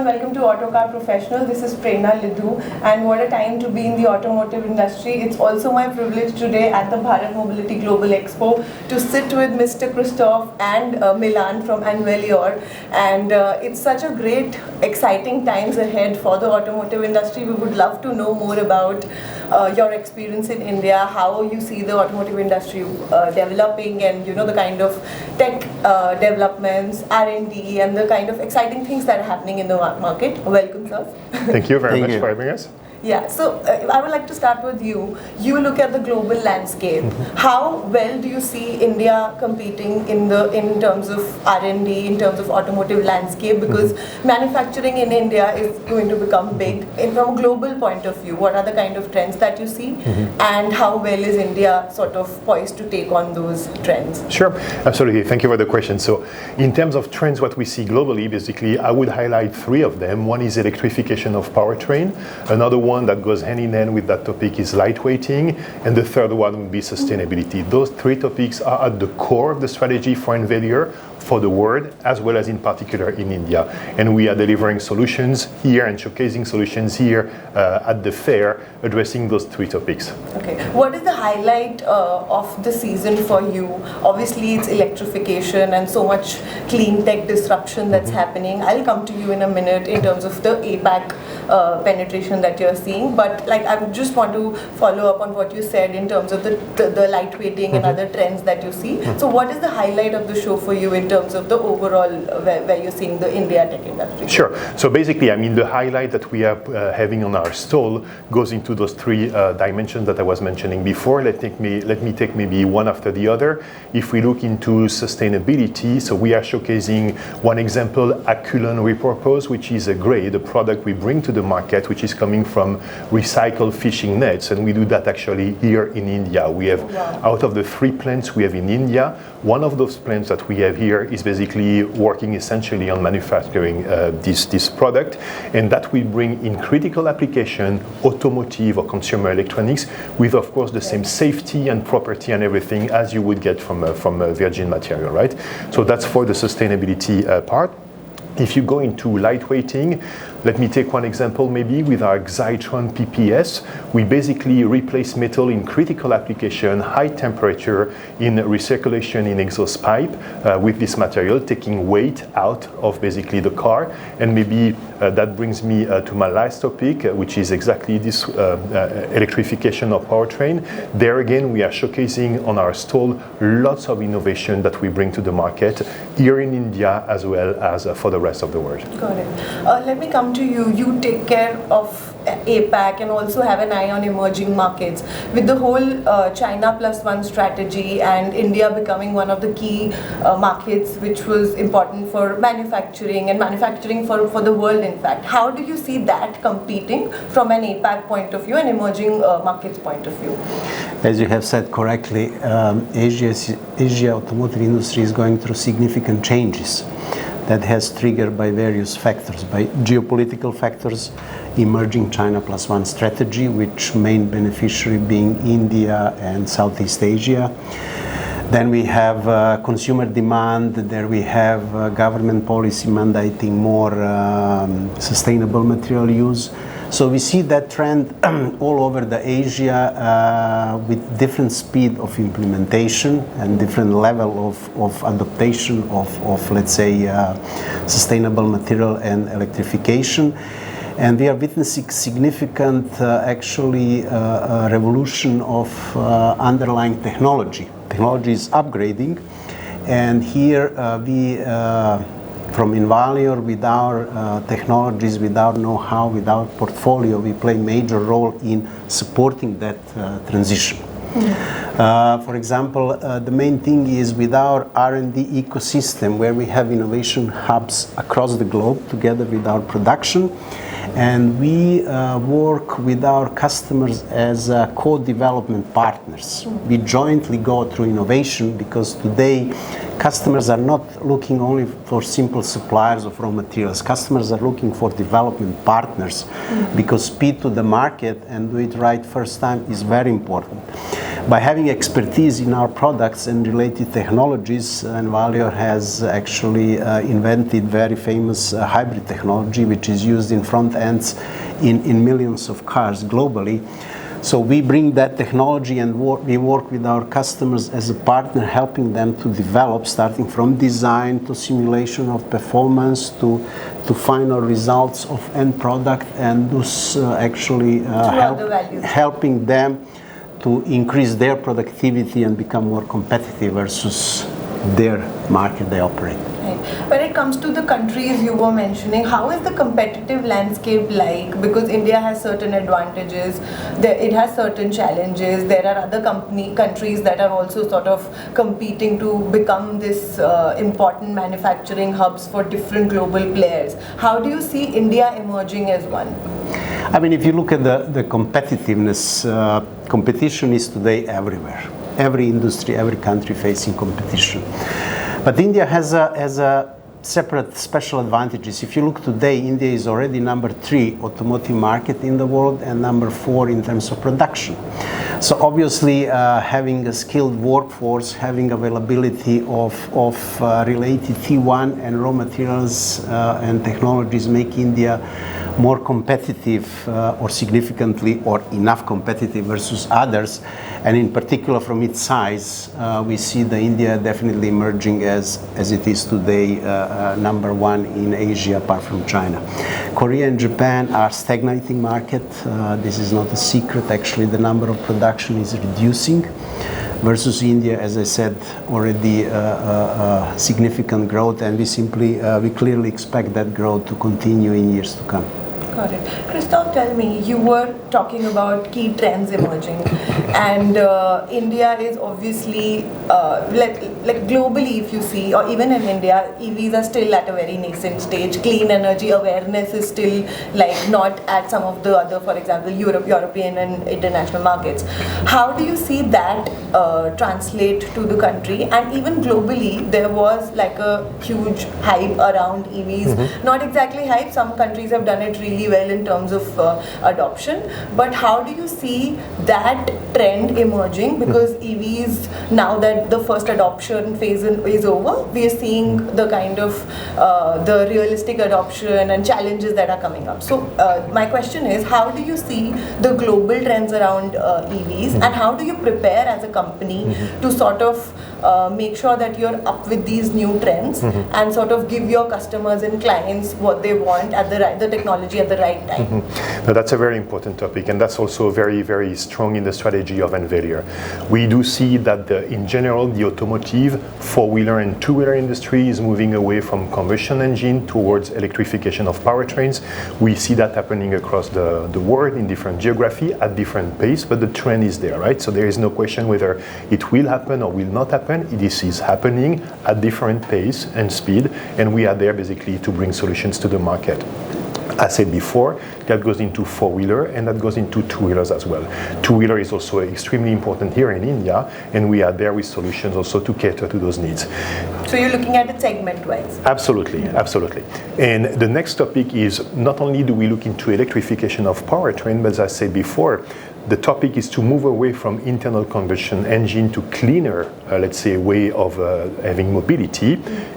everyone, welcome to Autocar Professional. This is Prerna Lidhu, and what a time to be in the automotive industry. It's also my privilege today at the Bharat Mobility Global Expo to sit with Mr. Christoph and Milan from Envalior, and it's such a great, exciting times ahead for the automotive industry. We would love to know more about your experience in India, how you see the automotive industry developing, and the kind of tech developments, R&D, and the kind of exciting things that are happening in the market. Welcome, sir. Thank you very much for having us. Yeah, so I would like to start with you. You look at the global landscape. How well do you see India competing in terms of R&D, in terms of automotive landscape? Because manufacturing in India is going to become big. And from a global point of view, what are the kind of trends that you see? And how well is India sort of poised to take on those trends? Sure, absolutely. Thank you for the question. So in terms of trends, what we see globally, basically, I would highlight three of them. One is electrification of powertrain. Another one that goes hand in hand with that topic is lightweighting, and the third one would be sustainability. Those three topics are at the core of the strategy for Envalior, for the world, as well as in particular in India. And we are delivering solutions here and showcasing solutions here at the fair, addressing those three topics. Okay, what is the highlight of the season for you? Obviously, it's electrification and so much clean tech disruption that's happening. I'll come to you in a minute in terms of the APAC penetration that you're seeing, but I would just want to follow up on what you said in terms of the lightweighting and other trends that you see. So what is the highlight of the show for you in terms of the overall where you're seeing the India tech industry? Sure. So basically, I mean, the highlight that we are having on our stall goes into those three dimensions that I was mentioning before. Let me take maybe one after the other. If we look into sustainability, so we are showcasing one example, Aculon Repurpose, which is a grade, a product we bring to the market, which is coming from recycled fishing nets, and we do that actually here in India. We have, out of the 3 plants we have in India, one of those plants that we have here is basically working essentially on manufacturing this product, and that we bring in critical application, automotive or consumer electronics, with of course the same safety and property and everything as you would get from virgin material, right? So that's for the sustainability part. If you go into lightweighting, let me take one example maybe with our Xytron PPS. We basically replace metal in critical application, high temperature, in recirculation in exhaust pipe with this material, taking weight out of basically the car. And maybe that brings me to my last topic, which is exactly this electrification of powertrain. There again, we are showcasing on our stall lots of innovation that we bring to the market here in India as well as for the rest of the world. Got it. Let me come to you. You take care of APAC and also have an eye on emerging markets. With the whole China plus one strategy and India becoming one of the key markets which was important for manufacturing and manufacturing for the world, in fact. How do you see that competing from an APAC point of view and emerging markets point of view? As you have said correctly, Asia automotive industry is going through significant changes that has triggered by various factors, by geopolitical factors, emerging China plus one strategy, which main beneficiary being India and Southeast Asia. Then we have consumer demand, there we have government policy mandating more sustainable material use. So we see that trend all over the Asia with different speed of implementation and different level of adaptation of let's say, sustainable material and electrification. And we are witnessing significant, actually, revolution of underlying technology. Technology is upgrading, and here we from Envalior, with our technologies, with our know-how, with our portfolio, we play a major role in supporting that transition. For example, the main thing is with our R&D ecosystem, where we have innovation hubs across the globe together with our production, and we work with our customers as co-development partners. We jointly go through innovation, because today customers are not looking only for simple suppliers of raw materials. Customers are looking for development partners, because speed to the market and do it right first time is very important. By having expertise in our products and related technologies, Envalior has actually invented very famous hybrid technology, which is used in front ends in millions of cars globally. So we bring that technology and we work with our customers as a partner, helping them to develop, starting from design to simulation of performance to final results of end product, and thus actually helping them to increase their productivity and become more competitive versus their market they operate. Right. When it comes to the countries you were mentioning, how is the competitive landscape like? Because India has certain advantages, it has certain challenges. There are other countries that are also sort of competing to become this important manufacturing hubs for different global players. How do you see India emerging as one? I mean, if you look at the competitiveness, competition is today everywhere. Every industry, every country facing competition. But India has a separate special advantages. If you look today, India is already number 3 automotive market in the world and number 4 in terms of production. So obviously having a skilled workforce, having availability of related T1 and raw materials and technologies make India more competitive or significantly or enough competitive versus others, and in particular from its size we see the India definitely emerging as it is today number 1 in Asia apart from China. Korea and Japan are stagnating market. This is not a secret. Actually the number of production is reducing versus India, as I said already, significant growth, and we clearly expect that growth to continue in years to come. Got it. Christoph, tell me, you were talking about key trends emerging, and India is obviously, like globally if you see, or even in India, EVs are still at a very nascent stage. Clean energy awareness is still like not at some of the other, for example, European and international markets. How do you see that translate to the country? And even globally, there was like a huge hype around EVs. Not exactly hype, some countries have done it really well in terms of adoption, but how do you see that trend emerging? Because EVs, now that the first adoption phase is over, we are seeing the kind of the realistic adoption and challenges that are coming up. So my question is, how do you see the global trends around EVs, and how do you prepare as a company to sort of make sure that you're up with these new trends and sort of give your customers and clients what they want at the technology at the right time? No, that's a very important topic, and that's also very, very strong in the strategy of Envalior. We do see that in general the automotive, four-wheeler and two-wheeler industry is moving away from combustion engine towards electrification of powertrains. We see that happening across the world in different geography at different pace, but the trend is there, right? So there is no question whether it will happen or will not happen. This is happening at different pace and speed, and we are there basically to bring solutions to the market. As said before, that goes into four-wheeler and that goes into two-wheelers as well. Two-wheeler is also extremely important here in India, and we are there with solutions also to cater to those needs. So you're looking at it segment-wise? Absolutely, absolutely. And the next topic is not only do we look into electrification of powertrain, but as I said before, the topic is to move away from internal combustion engine to cleaner, let's say, way of having mobility.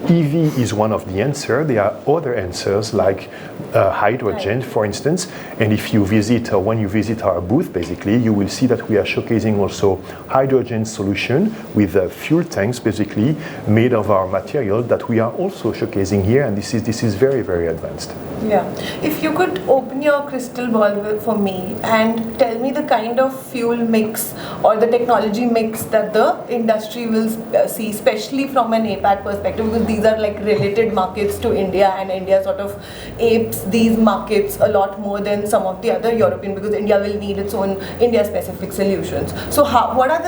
EV is one of the answers. There are other answers like hydrogen, for instance. And if you visit, when you visit our booth, basically, you will see that we are showcasing also hydrogen solution with fuel tanks, basically, made of our material that we are also showcasing here. And this is very, very advanced. Yeah. If you could open your crystal ball for me and tell me the kind of fuel mix or the technology mix that the industry will see, especially from an APAC perspective, because these are like related markets to India, and India sort of apes these markets a lot more than some of the other European, because India will need its own India-specific solutions. So what are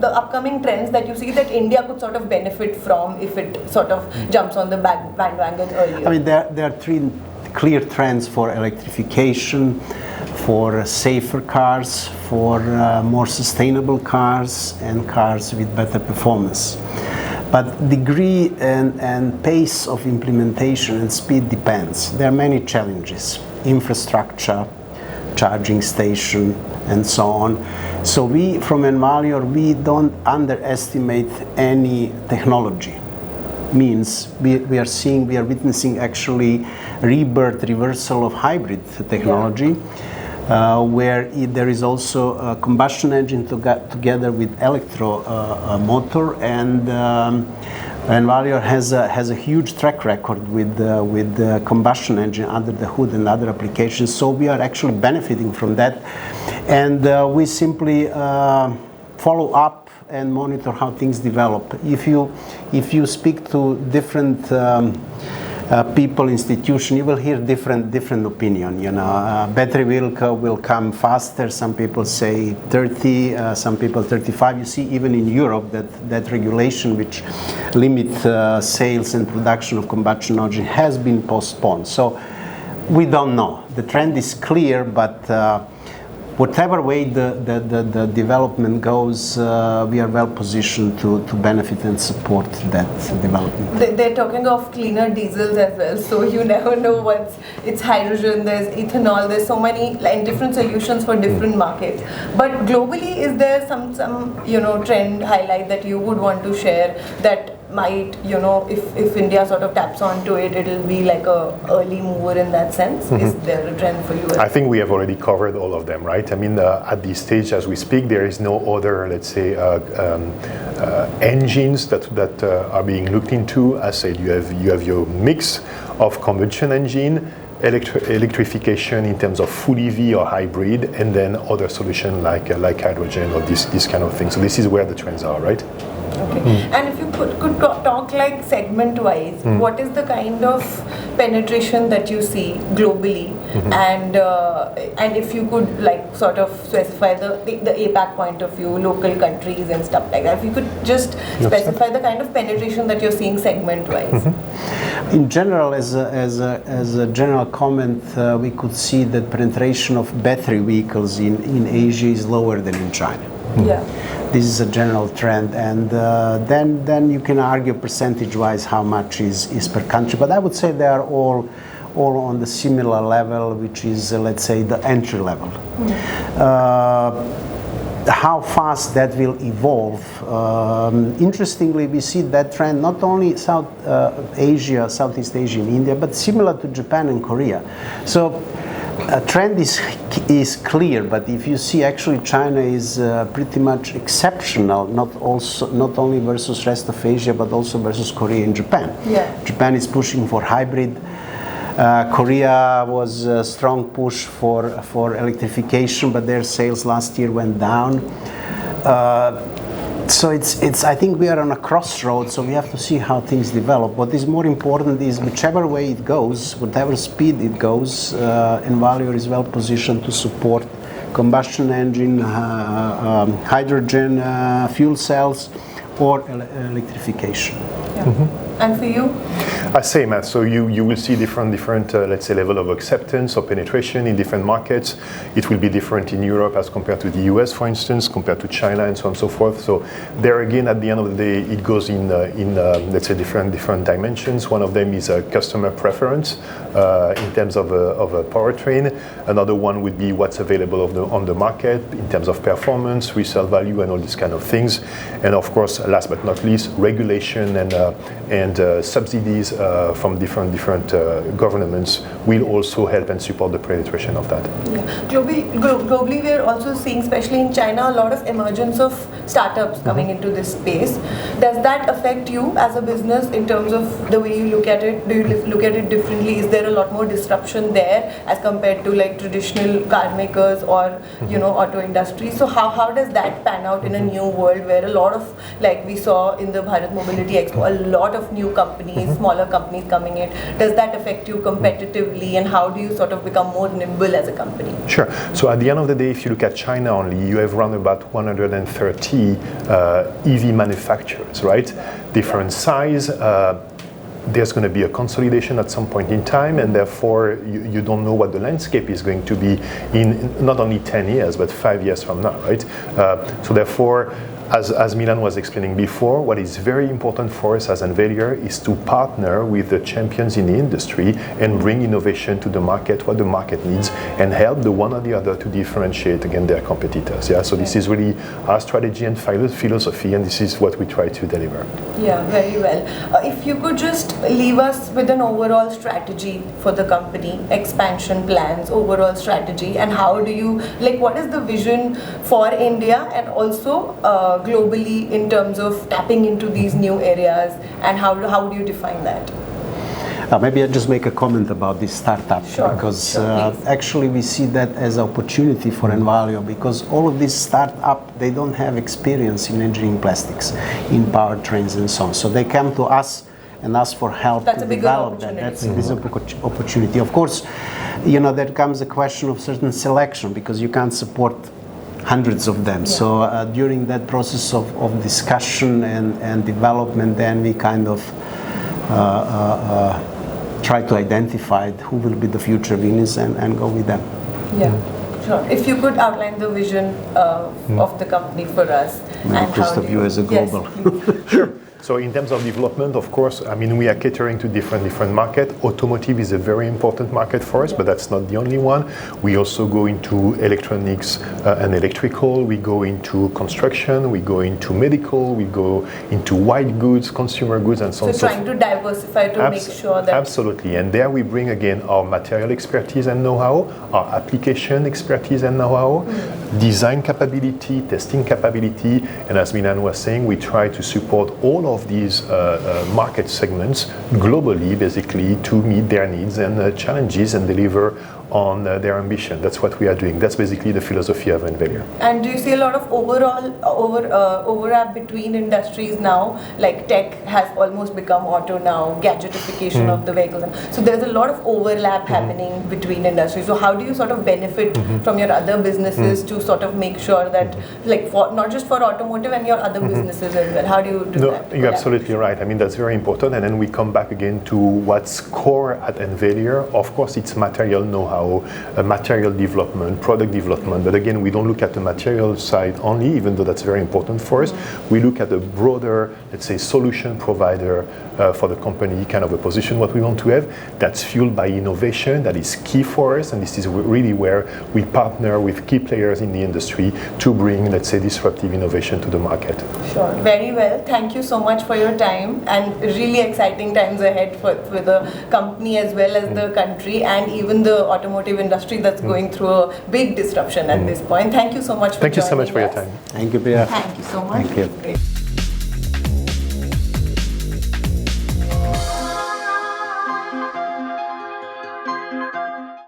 the upcoming trends that you see that India could sort of benefit from if it sort of jumps on the bandwagon earlier? I mean, there are three clear trends for electrification, for safer cars, for more sustainable cars, and cars with better performance. But degree and pace of implementation and speed depends. There are many challenges: infrastructure, charging station, and so on. So we, from Envalior, we don't underestimate any technology. Means we are witnessing actually rebirth, reversal of hybrid technology, where there is also a combustion engine together with electro motor, and Envalior has a huge track record with the combustion engine under the hood and other applications. So we are actually benefiting from that, and we simply follow up and monitor how things develop. If you speak to different people, institution, you will hear different opinion. You know, battery vehicle will come faster. Some people say 30, some people 35. You see, even in Europe, that regulation which limit sales and production of combustion engine has been postponed. So we don't know. The trend is clear, but whatever way the development goes, we are well positioned to benefit and support that development. They're talking of cleaner diesels as well, so you never know it's hydrogen, there's ethanol, there's so many different solutions for different markets. But globally, is there some trend highlight that you would want to share that might, if India sort of taps onto it, it'll be like a early mover in that sense? Is there a trend for you? I think we have already covered all of them, right? I mean, at this stage, as we speak, there is no other, let's say, engines that are being looked into. As said, you have your mix of combustion engine, electrification in terms of full EV or hybrid, and then other solutions like hydrogen or this kind of thing. So this is where the trends are, right? Okay. And if you could talk like segment-wise, what is the kind of penetration that you see globally, and if you could like sort of specify the APAC point of view, local countries and stuff like that. If you could just specify the kind of penetration that you're seeing segment-wise. In general, as a general comment, we could see that penetration of battery vehicles in Asia is lower than in China. Yeah. This is a general trend, and then you can argue percentage-wise how much is per country. But I would say they are all on the similar level, which is let's say the entry level. How fast that will evolve? Interestingly, we see that trend not only Southeast Asia and India, but similar to Japan and Korea. So. Trend is clear, but if you see, actually China is pretty much exceptional, not only versus rest of Asia, but also versus Korea and Japan. Yeah. Japan is pushing for hybrid. Korea was a strong push for electrification, but their sales last year went down. So it's. I think we are on a crossroads, so we have to see how things develop. What is more important is whichever way it goes, whatever speed it goes, Envalior is well positioned to support combustion engine, hydrogen, fuel cells, or electrification. Yeah. And for you? Same, so you will see different let's say, level of acceptance or penetration in different markets. It will be different in Europe as compared to the US, for instance, compared to China, and so on and so forth. So there again, at the end of the day, it goes in let's say, different dimensions. One of them is customer preference in terms of a powertrain. Another one would be what's available on the market in terms of performance, resale value, and all these kind of things. And of course, last but not least, regulation and subsidies from different governments will also help and support the penetration of that. Yeah. Globally, we're also seeing, especially in China, a lot of emergence of startups coming into this space. Does that affect you as a business in terms of the way you look at it? Do you look at it differently? Is there a lot more disruption there as compared to like traditional car makers or auto industry? So how does that pan out in a new world where a lot of, like we saw in the Bharat Mobility Expo, a lot of new companies, smaller companies coming in? Does that affect you competitively, and how do you sort of become more nimble as a company? Sure. So at the end of the day, if you look at China only, you have around about 130 EV manufacturers, right? Different size. There's going to be a consolidation at some point in time, and therefore you don't know what the landscape is going to be in not only 10 years, but 5 years from now, right? So therefore, As Milan was explaining before, what is very important for us as Envalior is to partner with the champions in the industry and bring innovation to the market, what the market needs, and help the one or the other to differentiate against their competitors. Yeah, so this is really our strategy and philosophy, and this is what we try to deliver. Yeah, very well. If you could just leave us with an overall strategy for the company, expansion plans, overall strategy, and how do you, like, what is the vision for India and also globally in terms of tapping into these new areas, and how do you define that? Maybe I'll just make a comment about this startup, sure, because sure, actually we see that as an opportunity for Envalior, because all of these startup, they don't have experience in engineering plastics, in powertrains and so on. So they come to us and ask for help to develop that. That's a big opportunity. Of course, you know, there comes a question of certain selection, because you can't support hundreds of them. Yeah. So during that process of discussion and development, then we kind of try to identify who will be the future winners and go with them. Yeah, sure. If you could outline the vision of the company for us. Maybe and Christoph, how you as a global. Yes, sure. So in terms of development, of course, I mean, we are catering to different markets. Automotive is a very important market for us, but that's not the only one. We also go into electronics and electrical. We go into construction. We go into medical. We go into white goods, consumer goods, and so on. So trying to diversify to make sure that... Absolutely. And there we bring, again, our material expertise and know-how, our application expertise and know-how, design capability, testing capability, and as Milan was saying, we try to support all of these market segments globally, basically, to meet their needs and challenges and deliver on their ambition. That's what we are doing. That's basically the philosophy of Envalior. And do you see a lot of overlap between industries now? Like tech has almost become auto now, gadgetification of the vehicles. So there's a lot of overlap happening between industries. So how do you sort of benefit from your other businesses to sort of make sure that, like, for, not just for automotive and your other businesses as well? How do you do that? You're absolutely right. I mean, that's very important. And then we come back again to what's core at Envalior. Of course, it's material know-how, material development, product development. But again, we don't look at the material side only, even though that's very important for us. We look at the broader, let's say, solution provider for the company, kind of a position what we want to have. That's fueled by innovation. That is key for us. And this is really where we partner with key players in the industry to bring, let's say, disruptive innovation to the market. Sure. Very well. Thank you so much for your time, and really exciting times ahead for the company as well as the country, and even the automotive industry that's going through a big disruption at this point. Thank you so much for joining us. Thank you so much for your time. Thank you, Priya. Thank you so much. Thank you. Great.